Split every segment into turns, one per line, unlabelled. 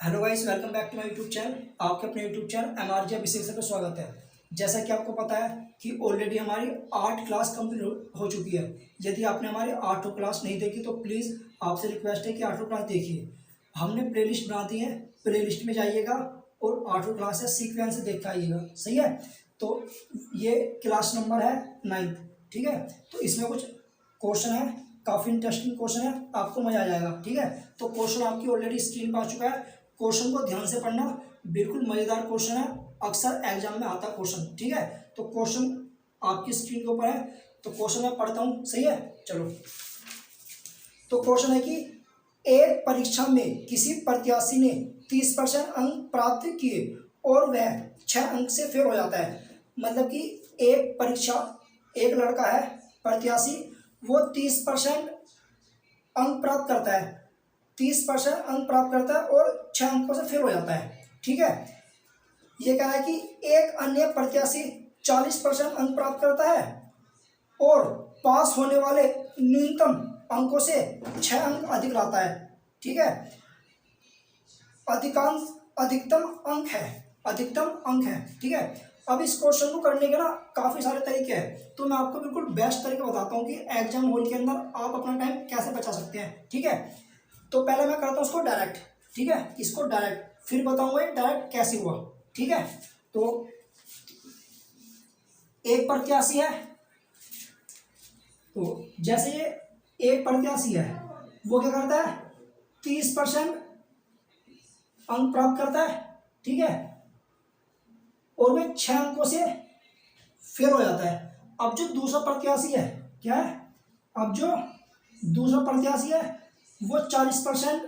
Hello guys, welcome back to my YouTube channel. आपके अपने YouTube channel MRJ Abhishek sir पे स्वागत है। जैसा कि आपको पता है कि ऑलरेडी हमारी 8 क्लास कंप्लीट हो चुकी है। यदि आपने हमारी 8 क्लास नहीं देखी तो प्लीज़ आपसे रिक्वेस्ट है कि 8 क्लास देखिए। हमने प्लेलिस्ट बना दी है, प्लेलिस्ट में जाइएगा और 8 क्लास है सीक्वेंस से देख आइएगा। सही है, तो ये क्लास नंबर है 9th। ठीक है, तो इसमें कुछ क्वेश्चन है, काफ़ी इंटरेस्टिंग क्वेश्चन है, आपको मजा आ जाएगा। ठीक है, तो क्वेश्चन आपकी ऑलरेडी स्क्रीन पर आ चुका है। क्वेश्चन को ध्यान से पढ़ना, बिल्कुल मजेदार क्वेश्चन है, अक्सर एग्जाम में आता क्वेश्चन। ठीक है, तो क्वेश्चन आपकी स्क्रीन के ऊपर है, तो क्वेश्चन मैं पढ़ता हूँ। सही है, चलो। तो क्वेश्चन है कि एक परीक्षा में किसी प्रत्याशी ने 30% अंक प्राप्त किए और वह 6 अंक से फेल हो जाता है। मतलब कि एक परीक्षा, एक लड़का है प्रत्याशी, वो 30% अंक प्राप्त करता है, 30% अंक प्राप्त करता है और 6 अंकों से फेल हो जाता है। ठीक है, ये कहा है कि एक अन्य प्रत्याशी 40% अंक प्राप्त करता है और पास होने वाले न्यूनतम अंकों से 6 अंक अधिक लाता है। ठीक है, अधिकांश अधिकतम अंक है, अधिकतम अंक है। ठीक है, अब इस क्वेश्चन को करने के ना काफ़ी सारे तरीके हैं, तो मैं आपको बिल्कुल बेस्ट तरीके बताता हूँ कि एग्जाम हॉल के अंदर आप अपना टाइम कैसे बचा सकते हैं। ठीक है, तो पहले मैं करता हूँ उसको डायरेक्ट। ठीक है, इसको डायरेक्ट, फिर बताऊंगा ये डायरेक्ट कैसे हुआ। ठीक है, तो एक प्रत्याशी है, तो जैसे ये एक प्रत्याशी है, वो क्या करता है, 30% अंक प्राप्त करता है। ठीक है, और वह 6 अंकों से फेल हो जाता है। अब जो दूसरा प्रत्याशी है, क्या है, अब जो दूसरा प्रत्याशी है वो 40%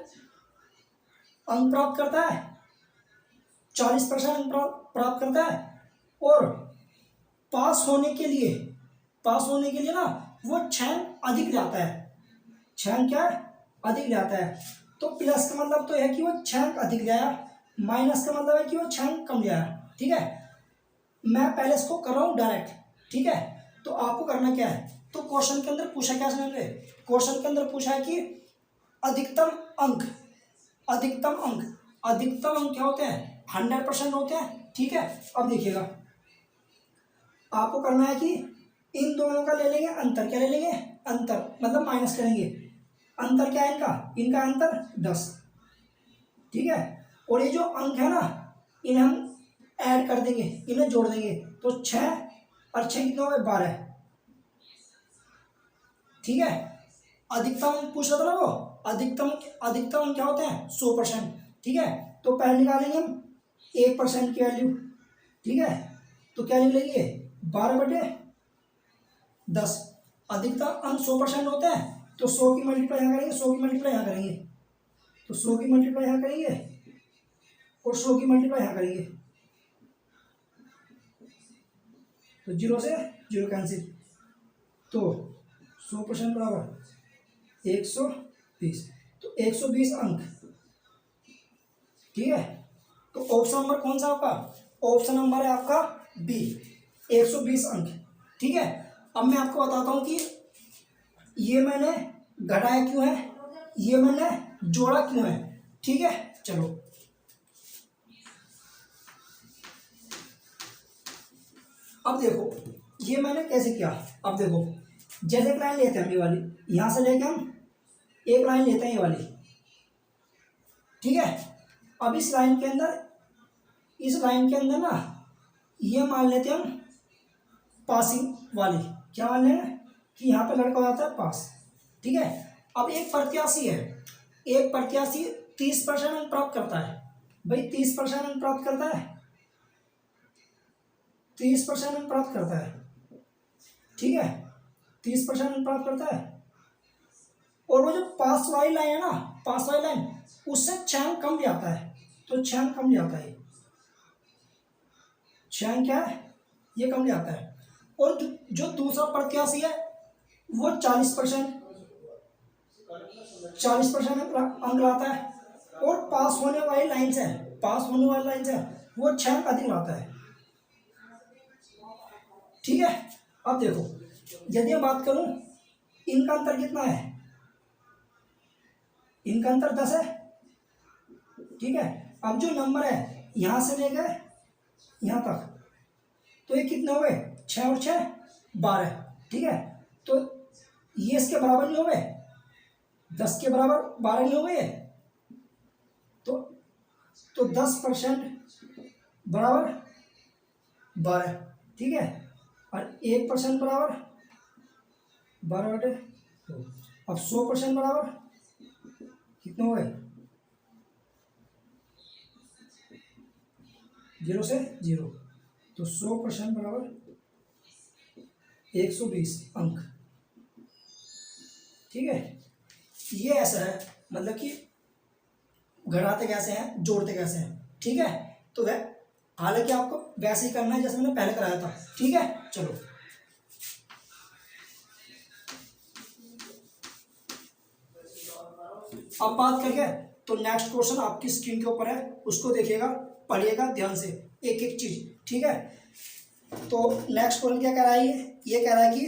अंक प्राप्त करता है, 40% अंक प्राप्त करता है और पास होने के लिए, पास होने के लिए ना वो 6 अंक अधिक जाता है। 6 अंक क्या है, अधिक जाता है। तो प्लस का मतलब तो है कि वो 6 अंक अधिक जाया, माइनस का मतलब है कि वो 6 अंक कम जाया। ठीक है, मैं पहले इसको कर रहा हूँ डायरेक्ट। ठीक है, तो आपको करना क्या है, तो क्वेश्चन के अंदर पूछा क्या समझ गए, क्वेश्चन के अंदर पूछा है कि अधिकतम अंक, अधिकतम अंक, अधिकतम अंक क्या होते हैं, 100% होते हैं। ठीक है, अब देखिएगा, आपको करना है कि इन दोनों का ले लेंगे अंतर, क्या ले लेंगे, अंतर मतलब माइनस करेंगे। अंतर क्या है इनका, इनका अंतर 10। ठीक है, और ये जो अंक है ना, इन्हें हम ऐड कर देंगे, इन्हें जोड़ देंगे, तो 6 और 6 कितने हो गए, 12। ठीक है, अधिकतम अंक पूछ रहा था ना वो, अधिकतम, अधिकतम अंक क्या होते हैं, 100%। ठीक है, तो पहले निकालेंगे हम 1% की वैल्यू। ठीक है, तो क्या निकलेगी, 12/10। अधिकतम अंक 100% होते हैं, तो 100 की मल्टीप्लाई यहाँ करेंगे, 100 की मल्टीप्लाई यहाँ करेंगे, तो 100 की मल्टीप्लाई यहाँ करेंगे और 100 की मल्टीप्लाई यहाँ करेंगे, तो 0 से 0 कैंसिल, तो 100% बराबर 120, तो 120 अंक। ठीक है, तो ऑप्शन नंबर कौन सा आपका, ऑप्शन नंबर है आपका बी, 120 अंक। ठीक है, अब मैं आपको बताता हूं कि ये मैंने घटाया क्यों है, ये मैंने जोड़ा क्यों है। ठीक है, चलो, अब देखो ये मैंने कैसे किया। अब देखो, जैसे एक लाइन लेते हैं हम, ये वाली यहां से लेके हम एक लाइन लेते हैं, ये वाली। ठीक है, अब इस लाइन के अंदर, इस लाइन के अंदर ना ये मान लेते हैं हम पासिंग वाली, क्या मान लें कि यहाँ पे लड़का हो जाता है पास। ठीक है, अब एक प्रत्याशी है, एक प्रत्याशी 30% अंक प्राप्त करता है। भाई 30% अंक प्राप्त करता है, 30% अंक प्राप्त करता है। ठीक है, 30% अंक प्राप्त करता है, और वो जो पास वाली लाइन है ना, पास वाली लाइन, उससे 6 अंक कम जाता है, तो 6 अंक कम जाता है, 6 अंक क्या है, ये कम जाता है। और जो दूसरा प्रत्याशी है वो 40% अंक लाता है, और पास होने वाली लाइन से, पास होने वाली लाइन से वो 6 अंक अधिक लाता है। ठीक है, अब देखो, यदि मैं बात करूं, इनका अंतर कितना है, इनका अंतर 10 है। ठीक है। अब जो नंबर है यहाँ से लेकर यहाँ तक, तो ये कितने हो गए, 6 और 6 12, ठीक है। तो ये इसके बराबर नहीं हो गए, 10 के बराबर 12 नहीं हो गए, तो 10% बराबर 12, ठीक है। और 1% बराबर 12/2। अब 100% बराबर कितने हो गए, 0 से 0, तो 100% बराबर 120 अंक, ठीक है। ये ऐसा है, मतलब कि घटाते कैसे हैं, जोड़ते कैसे हैं, ठीक है। तो वह हालांकि आपको वैसे ही करना है जैसे मैंने पहले कराया था, ठीक है। चलो अब बात करिए, तो नेक्स्ट क्वेश्चन आपकी स्क्रीन के ऊपर है, उसको देखिएगा, पढ़िएगा ध्यान से एक एक चीज, ठीक है। तो नेक्स्ट क्वेश्चन क्या कह रहा है, ये कह रहा है कि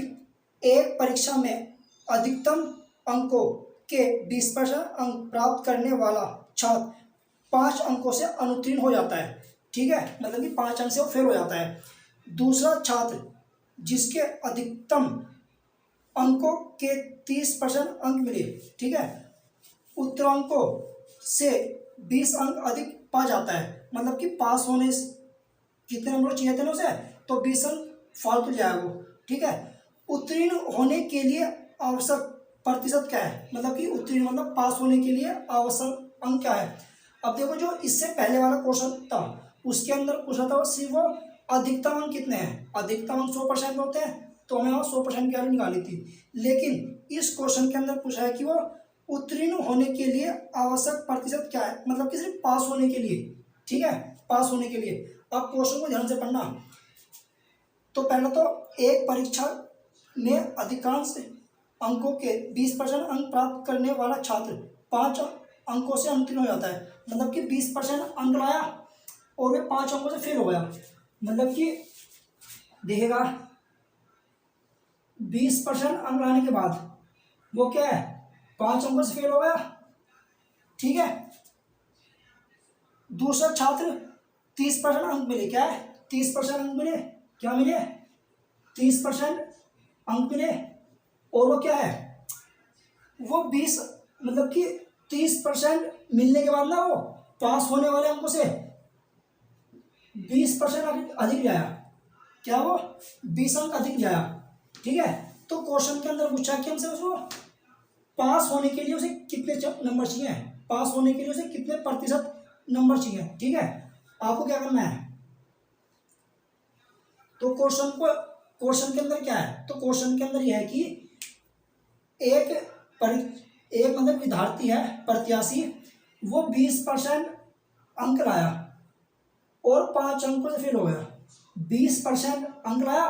एक परीक्षा में अधिकतम अंकों के 20% अंक प्राप्त करने वाला छात्र 5 अंकों से अनुत्तीर्ण हो जाता है, ठीक है। मतलब कि 5 अंक से वो फेल हो जाता है। दूसरा छात्र जिसके अधिकतम अंकों के 30% अंक मिले, ठीक है, उत्तरांकों से 20 अंक अधिक पा जाता है। मतलब कि पास होने कितने नंबर चाहिए थे ना उसे, तो 20 अंक फालतू जाएगा वो, ठीक है। उत्तीर्ण होने के लिए आवश्यक प्रतिशत क्या है, मतलब कि उत्तीर्ण मतलब पास होने के लिए आवश्यक अंक क्या है। अब देखो, जो इससे पहले वाला क्वेश्चन था उसके अंदर पूछा था वो सिर्फ वो अधिकतम अंक कितने हैं, अधिकतम अंक 100% होते हैं, तो हमें 100% की वैल्यू निकाली थी। लेकिन इस क्वेश्चन के अंदर पूछा है कि वो उत्तीर्ण होने के लिए आवश्यक प्रतिशत क्या है, मतलब कि सिर्फ पास होने के लिए, ठीक है, पास होने के लिए। अब क्वेश्चन को ध्यान से पढ़ना। तो पहले तो एक परीक्षा में अधिकांश अंकों के 20% अंक प्राप्त करने वाला छात्र 5 अंकों से अनुत्तीर्ण हो जाता है। मतलब कि 20% अंक लाया और वे 5 अंकों से फेल हो गया। मतलब कि देखिएगा, 20% अंक लाने के बाद वो क्या है, 5 अंकों से फेल हो गया, ठीक है। दूसरा छात्र 30% अंक मिले, क्या है, 30% अंक मिले, क्या मिले, 30% अंक मिले, और वो क्या है, वो 20 मतलब कि 30% मिलने के बाद ना वो पास होने वाले अंकों से 20% अधिक जाया, क्या वो 20 अंक अधिक जाया, ठीक है। तो क्वेश्चन के अंदर पूछा कि हमसे उसको पास होने के लिए उसे कितने नंबर चाहिए, पास होने के लिए उसे कितने प्रतिशत नंबर चाहिए, ठीक है। आपको क्या करना है, तो क्वेश्चन के अंदर क्या है, तो क्वेश्चन के अंदर यह है कि एक मतलब विद्यार्थी है, प्रत्याशी, वो 20% अंक लाया और 5 अंकों से फेल हो गया, 20% अंक लाया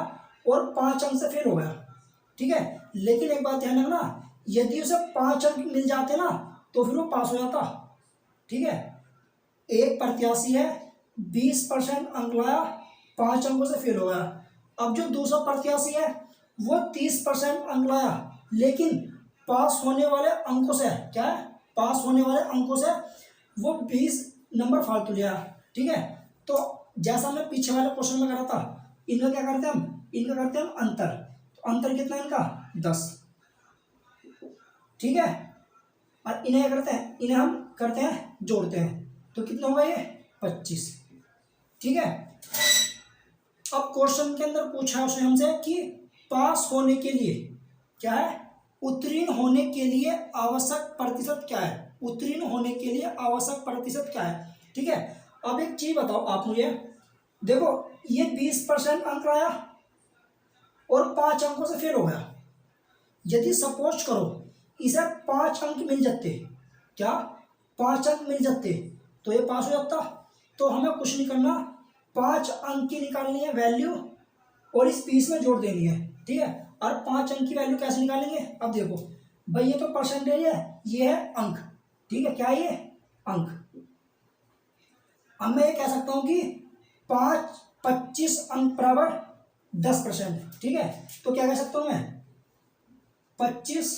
और 5 अंक से फेल हो गया, ठीक है। लेकिन एक बात ध्यान रखना, यदि उसे 5 अंक मिल जाते ना तो फिर वो पास हो जाता, ठीक है। एक प्रत्याशी है, 20% अंक लाया, 5 अंकों से फेल हो गया। अब जो दूसरा प्रत्याशी है वो 30% अंक लाया, लेकिन पास होने वाले अंकों से, क्या है, पास होने वाले अंकों से वो 20 नंबर फालतू लिया, ठीक है। तो जैसा मैं पीछे वाले क्वेश्चन में करा था, इनका क्या करते हैं हम, इनका करते हैं हम अंतर। तो अंतर कितना है इनका, 10, ठीक है। और इन्हें क्या करते हैं, इन्हें हम करते हैं जोड़ते हैं, तो कितना होगा ये 25, ठीक है। अब क्वेश्चन के अंदर पूछा उसने हमसे कि पास होने के लिए क्या है, उत्तीर्ण होने के लिए आवश्यक प्रतिशत क्या है, उत्तीर्ण होने के लिए आवश्यक प्रतिशत क्या है, ठीक है। अब एक चीज बताओ आप मुझे, देखो ये 20% अंक लाया और 5 अंकों से फेल हो गया। यदि सपोज करो इसे 5 अंक मिल जाते, क्या 5 अंक मिल जाते, तो ये पास हो जाता। तो हमें कुछ नहीं करना, 5 अंक की निकालनी है वैल्यू और इस 20 में जोड़ देनी है, ठीक है। और 5 अंक की वैल्यू कैसे निकालेंगे, अब देखो भाई, ये तो परसेंटेज है, ये है अंक, ठीक है, क्या ये अंक। अब मैं ये कह सकता हूं कि 25 अंक बराबर 10%, ठीक है। तो क्या कह सकता हूं मैं, 25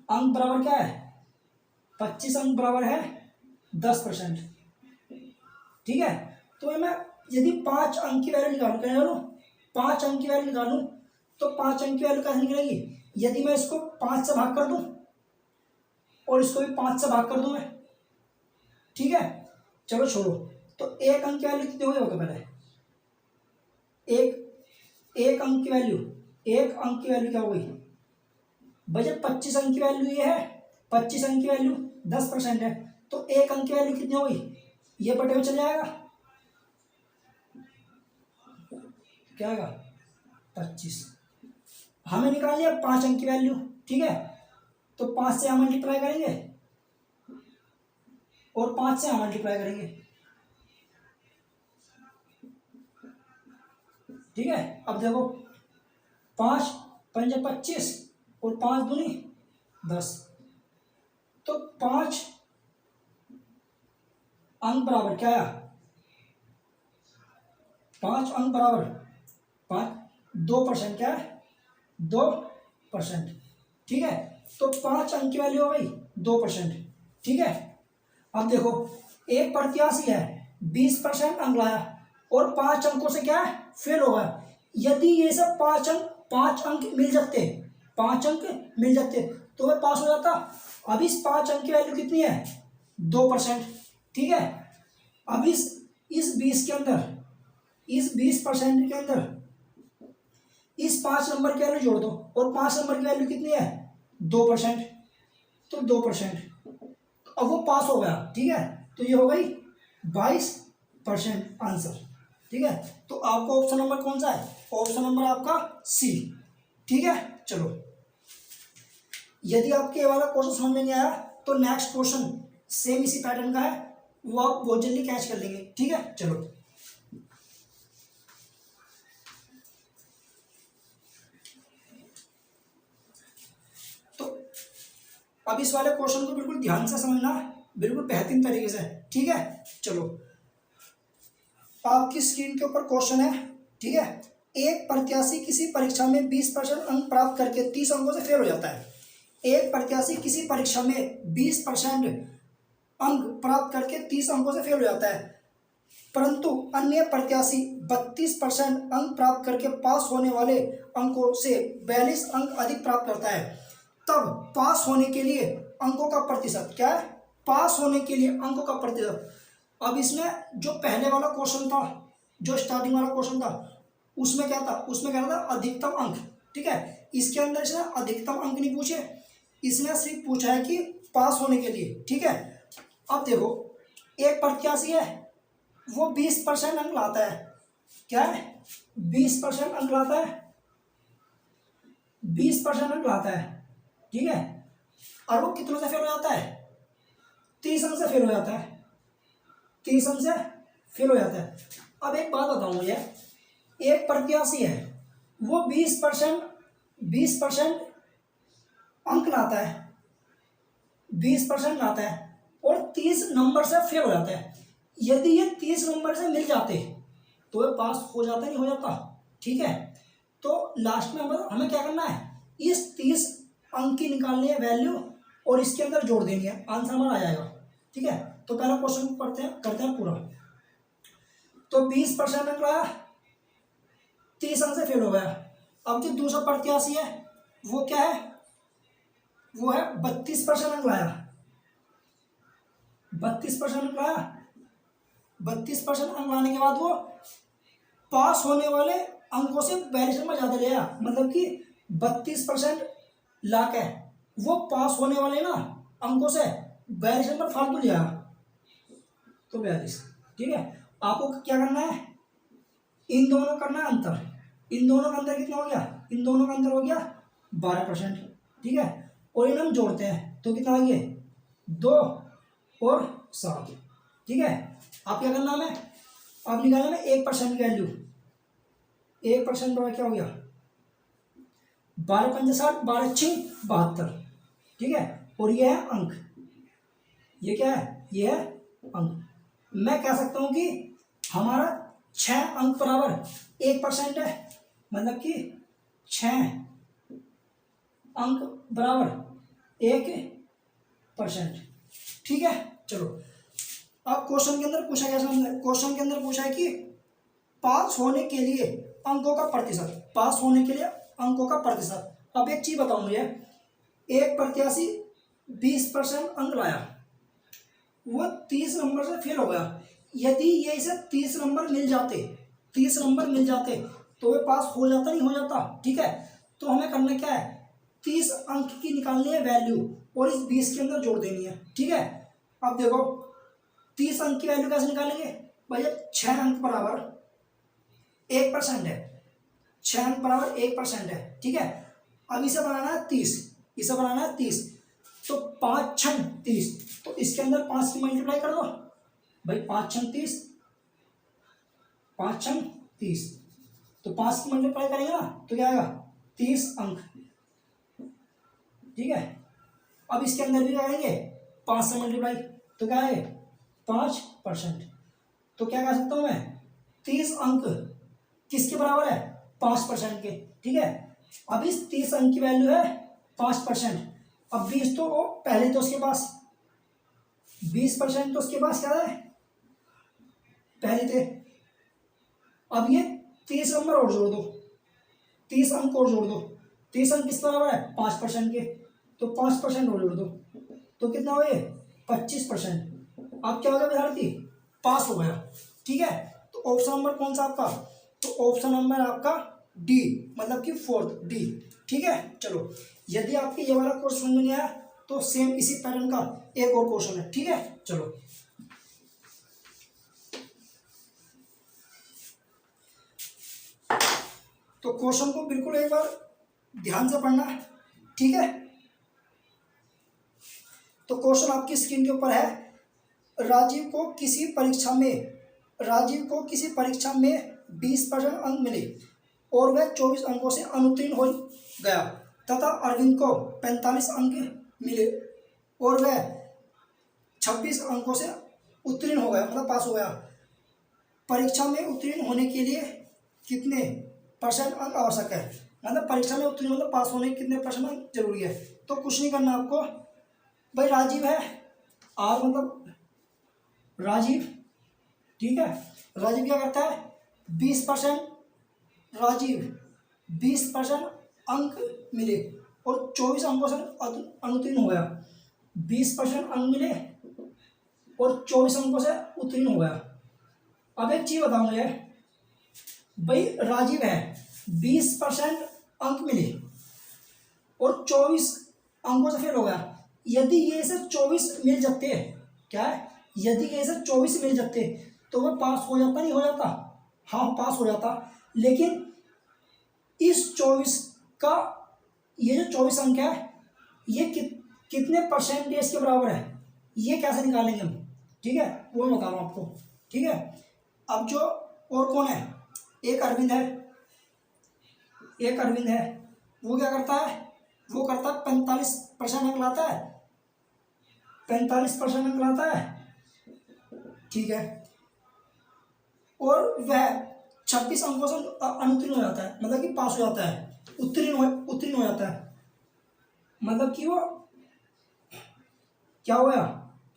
अंक बराबर क्या है, 25 अंक बराबर है 10%। ठीक है, तो मैं यदि 5 अंक की वैल्यू निकालूं, 5 अंक की वैल्यू निकालूं, तो 5 अंक की वैल्यू कैसे निकलेगी? यदि मैं इसको 5 से भाग कर दूं और इसको भी 5 से भाग कर दूं मैं, ठीक है, चलो छोड़ो, तो 1 अंक की वैल्यू कितनी होगी होगा पहले? एक अंक की वैल्यू, 1 अंक की वैल्यू क्या हो गई भाई? जब 25 अंक की वैल्यू ये है, 25 अंक की वैल्यू 10% है, तो 1 अंक की वैल्यू कितनी होगी? ये बटे में चल जाएगा, क्या आएगा? 25। हमें निकालनी है 5 अंक की वैल्यू, ठीक है, तो 5 से हम मल्टीप्लाई करेंगे और 5 से हम मल्टीप्लाई करेंगे, ठीक है। अब देखो 5 पंजे 25 और 5 दूनी 10, तो 5 अंक बराबर क्या आया? 5 अंक बराबर 2%, क्या है? 2%, ठीक है। तो 5 अंक की वैल्यू हो गई 2%, ठीक है। अब देखो एक प्रत्याशी है 20% अंक लाया और 5 अंकों से क्या है? फेल हो गया। यदि ये सब 5 अंक मिल जाते, 5 अंक मिल जाते तो वह पास हो जाता। अब इस 5 अंक की वैल्यू कितनी है? 2%, ठीक है। अब इस 20 के अंदर, इस 20% के अंदर इस 5 नंबर की वैल्यू जोड़ दो और 5 नंबर की वैल्यू कितनी है? 2%, तो 2%, अब वो पास हो गया, ठीक है। तो ये हो गई 22% आंसर, ठीक है। तो आपका ऑप्शन नंबर कौन सा है? ऑप्शन नंबर आपका सी, ठीक है। चलो, यदि आपके ये वाला क्वेश्चन समझ में नहीं आया तो नेक्स्ट क्वेश्चन सेम इसी पैटर्न का है, वो आप बहुत जल्दी कैच कर लेंगे, ठीक है। चलो, तो अब इस वाले क्वेश्चन को बिल्कुल ध्यान से समझना, बिल्कुल बेहतरीन तरीके से, ठीक है। चलो, आपकी स्क्रीन के ऊपर क्वेश्चन है, ठीक है। एक प्रत्याशी किसी परीक्षा में 20% अंक प्राप्त करके 30 अंकों से फेल हो जाता है। एक प्रत्याशी किसी परीक्षा में 20% अंक प्राप्त करके 30 अंकों से फेल हो जाता है, परंतु अन्य प्रत्याशी 32% अंक प्राप्त करके पास होने वाले अंकों से 42 अंक अधिक प्राप्त करता है। तब पास होने के लिए अंकों का प्रतिशत क्या है? पास होने के लिए अंकों का प्रतिशत। अब इसमें जो पहले वाला क्वेश्चन था, जो स्टार्टिंग वाला क्वेश्चन था, उसमें क्या था? उसमें क्या था? अधिकतम अंक, ठीक है। इसके अंदर इसने अधिकतम अंक नहीं पूछे, इसने सिर्फ पूछा है कि पास होने के लिए, ठीक है। अब देखो, एक प्रत्याशी है, वो 20% अंक लाता है, क्या है? 20% अंक लाता है, 20% अंक लाता है, ठीक है। और वो कितनों से फेल हो जाता है? 30 अंक से फेल हो जाता है, 30 अंक से फेल हो जाता है। अब एक बात बताऊं मुझे, एक प्रत्याशी है, वो 20% अंक लाता है, 20% लाता है और 30 नंबर से फेल हो जाता है। यदि ये 30 नंबर से मिल जाते तो ये पास हो जाता, नहीं हो जाता, ठीक है। तो लास्ट में हमें क्या करना है? इस 30 अंक की निकालनी है वैल्यू और इसके अंदर जोड़ देनी है, आंसर हमारा आ जाएगा, ठीक है। तो पहला क्वेश्चन करते हैं पूरा। तो 20% अंक लाया, 30 अंक से फेल हो गया। अब जो दूसरा प्रत्याशी है वो क्या है? वो है 32% अंक लाया, 32% अंक लाया, 32% अंक लाने के बाद वो पास होने वाले अंकों से 42 नंबर ज्यादा ले आया, मतलब कि 32% ला के वो पास होने वाले ना अंकों से 42 नंबर फालतू ले आया, तो 42, ठीक है। आपको क्या करना है? इन दोनों करना है अंतर, इन दोनों का अंतर कितना हो गया? इन दोनों का अंतर हो गया 12%, ठीक है। और इन हम जोड़ते हैं तो कितना आ गया? 2 और 7, ठीक है। आप क्या करना है? आप निकालना है 1% की वैल्यू, 1% बराबर क्या हो गया? 12 पंजे 60, 12 6 72, ठीक है। और ये है अंक, ये क्या है? ये है अंक। मैं कह सकता हूं कि हमारा 6 अंक बराबर 1% है, मतलब कि 6 अंक बराबर 1%, ठीक है। चलो, अब क्वेश्चन के अंदर पूछा गया, क्वेश्चन के अंदर पूछा है कि पास होने के लिए अंकों का प्रतिशत, पास होने के लिए अंकों का प्रतिशत। अब एक चीज बताओ मुझे, एक प्रत्याशी 20% अंक लाया, वो 30 नंबर से फेल हो गया। यदि ये इसे 30 नंबर मिल जाते, 30 नंबर मिल जाते तो वे पास हो जाता, नहीं हो जाता? ठीक है, तो हमें करना क्या है, 30 अंक की निकालनी है वैल्यू और इस 20 के अंदर जोड़ देनी है। ठीक है, अब देखो 30 अंक की वैल्यू कैसे निकालेंगे भैया, 6 अंक बराबर 1% है, 6 अंक बराबर 1% है। ठीक है, अब इसे बनाना है 30, इसे बनाना है 30, तो 5 छंग 30, तो इसके अंदर 5 की मल्टीप्लाई कर दो भाई, 5 छंग 30, 5 छंग 30, तो 5 की मल्टीप्लाई करेंगे ना तो क्या आएगा 30 अंक। ठीक है, अब इसके अंदर भी करेंगे 5 से मल्टीप्लाई, तो क्या है 5%। तो क्या कह सकता हूं मैं, 30 अंक किसके बराबर है, 5% के। ठीक है, अब इस 30 अंक की वैल्यू है 5%। अब 20 तो पहले तो उसके पास 20% तो उसके पास क्या है पहले थे। अब ये 30 नंबर और जोड़ दो, 30 अंक और जोड़ दो, 30 अंक किस बराबर है 5% के, तो 5% और जोड़ दो, तो कितना हो ये 25%। अब क्या हो गया विद्यार्थी, पास हो गया। ठीक है, तो ऑप्शन नंबर कौन सा आपका, तो ऑप्शन नंबर आपका डी, मतलब कि 4th डी। ठीक है, चलो यदि आपके ये वाला कोर्स समझ में नहीं आया तो सेम इसी पैटर्न का एक और क्वेश्चन है। ठीक है, चलो तो क्वेश्चन को बिल्कुल एक बार ध्यान से पढ़ना। ठीक है, तो क्वेश्चन आपकी स्क्रीन के ऊपर है, राजीव को किसी परीक्षा में 20% अंक मिले और वह 24 अंकों से अनुत्तीर्ण हो गया, तथा अरविंद को 45 अंक मिले और वह 26 अंकों से उत्तीर्ण हो गया, मतलब पास हो गया। परीक्षा में उत्तीर्ण होने के लिए कितने % अंक आवश्यक है, मतलब परीक्षा में उत्तीर्ण मतलब पास होने के कितने % अंक जरूरी है। तो कुछ नहीं करना आपको भाई, राजीव है, आर मतलब राजीव। ठीक है, राजीव क्या करता है 20%, राजीव 20% अंक मिले और 24 अंकों से अनुत्तीर्ण हो गया, 20% अंक मिले और 24 अंकों से उत्तीर्ण हो गया। अब एक चीज बताऊं मुझे भाई, राजीव है 20% अंक मिले और 24 अंकों से फेल हो गया। यदि ये इसे 24 मिल जाते, क्या है, यदि ये इसे 24 मिल जाते तो वह पास हो जाता, नहीं हो जाता? हाँ पास हो जाता, लेकिन इस 24 का ये जो 24 अंक है ये कितने % के बराबर है, ये कैसे निकालेंगे हम? ठीक है, वो मैं बता रहा हूँ आपको। ठीक है, अब जो और कौन है, एक अरविंद है, एक अरविंद है, वो क्या करता है, वो करता है 45% अंक लाता है, 45% अंक लाता है। ठीक है, और वह 26 अंकों से अनुत्तीर्ण हो जाता है, मतलब कि पास हो जाता है, उत्तीर्ण हो जाता है, मतलब कि वो क्या हो गया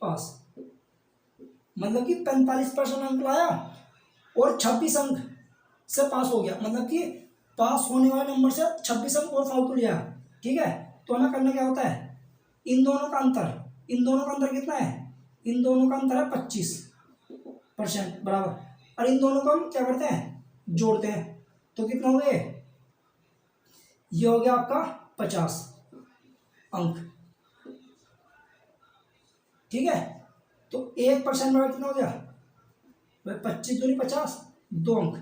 पास, मतलब कि 45% अंक लाया और 26 अंक से पास हो गया, मतलब कि पास होने वाले नंबर से 26 अंक और फालतू लिया। ठीक है, तो हमें करना क्या होता है, इन दोनों का अंतर, इन दोनों का अंतर कितना है, इन दोनों का अंतर है 25% बराबर, और इन दोनों को हम क्या करते हैं जोड़ते हैं, तो कितना हो गए, ये हो गया आपका 50 अंक। ठीक है, तो 1% बराबर कितना हो गया भाई, 25 दूनी 50, 2 अंक।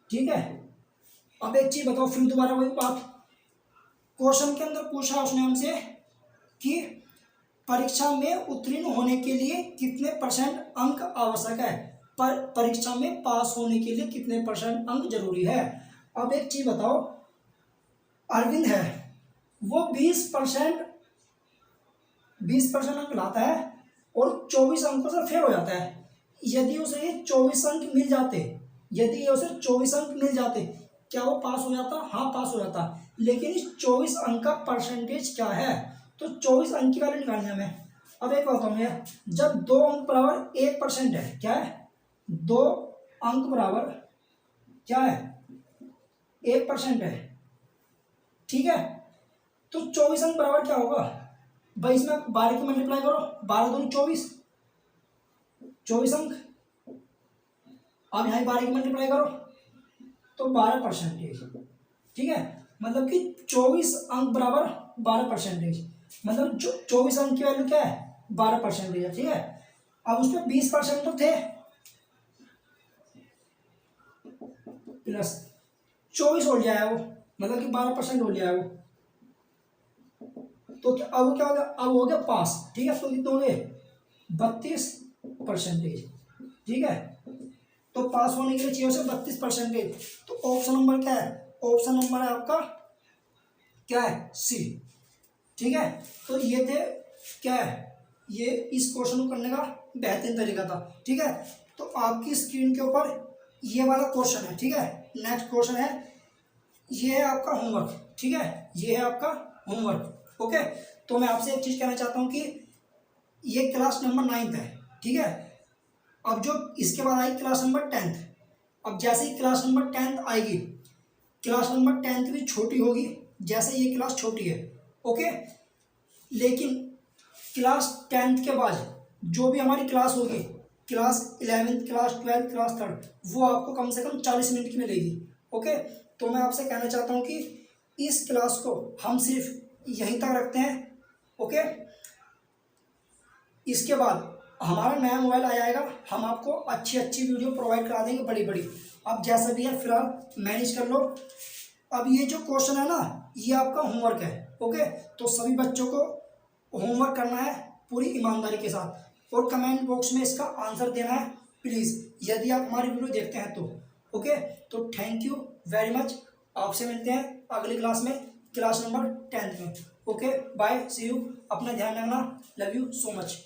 ठीक है, अब एक चीज बताओ, फिर दोबारा वही बात, क्वेश्चन के अंदर पूछा उसने हमसे कि परीक्षा में उत्तीर्ण होने के लिए कितने % अंक आवश्यक है, पर परीक्षा में पास होने के लिए कितने % अंक जरूरी है। अब एक चीज बताओ, अरविंद है वो 20% अंक लाता है और 24 अंकों से फेल हो जाता है। यदि उसे ये 24 अंक मिल जाते, यदि ये उसे 24 अंक मिल जाते, क्या वो पास हो जाता? हाँ पास हो जाता, लेकिन इस 24 अंक का % क्या है, तो 24 अंक की वैल्यू निकालनी है हमें। अब एक बात बताऊँ भैया, जब 2 अंक बराबर 1% है, क्या है, 2 अंक बराबर क्या है, 1% है, ठीक है, तो 24 अंक बराबर क्या होगा भाई, इसमें 12 की मल्टीप्लाई करो, 12 दूनी 24, 24 अंक। अब यहाँ 12 की मल्टीप्लाई करो तो 12%, ठीक है, मतलब कि 24 अंक बराबर 12%, मतलब 24 अंक की वैल्यू क्या है, 12% है, ठीक है। अब उसमें 20% तो थे, प्लस 24 हो गया है वो, मतलब कि 12% हो गया है वो, तो अब क्या हो गया, अब हो गया पास, ठीक है, तो कितने हो गए, 32%, ठीक है। तो पास होने के लिए चाहिए उसे 32%, तो ऑप्शन नंबर क्या है, ऑप्शन नंबर है आपका क्या है, सी, ठीक है। तो ये थे क्या है, ये इस क्वेश्चन को करने का बेहतरीन तरीका था, ठीक है। तो आपकी स्क्रीन के ऊपर ये वाला क्वेश्चन है, ठीक है। नेक्स्ट क्वेश्चन है, ये है आपका होमवर्क, ठीक है, ये है आपका होमवर्क, ओके। तो मैं आपसे एक चीज कहना चाहता हूँ कि ये क्लास नंबर 9th है, ठीक है। अब जो इसके बाद आई क्लास नंबर 10th, अब जैसे ही क्लास नंबर 10th आएगी, क्लास नंबर 10th भी छोटी होगी जैसे ये क्लास छोटी है, ओके। लेकिन क्लास 10th के बाद जो भी हमारी क्लास होगी, class 11th, class 12th, class 3rd, वो आपको कम से कम 40 मिनट की मिलेगी, ओके। तो मैं आपसे कहना चाहता हूँ कि इस क्लास को हम सिर्फ यहीं तक रखते हैं, ओके। इसके बाद हमारा नया मोबाइल आ जाएगा, हम आपको अच्छी अच्छी वीडियो प्रोवाइड करा देंगे, बड़ी बड़ी। अब जैसा भी है फिलहाल मैनेज कर लो। अब ये जो क्वेश्चन है ना, ये आपका होमवर्क है, ओके। तो सभी बच्चों को होमवर्क करना है पूरी ईमानदारी के साथ, और कमेंट बॉक्स में इसका आंसर देना है प्लीज़, यदि आप हमारी वीडियो देखते हैं तो, ओके। तो थैंक यू वेरी मच, आपसे मिलते हैं अगली क्लास में, क्लास नंबर 10th में, ओके। बाय, सी यू, अपना ध्यान रखना, लव यू सो मच।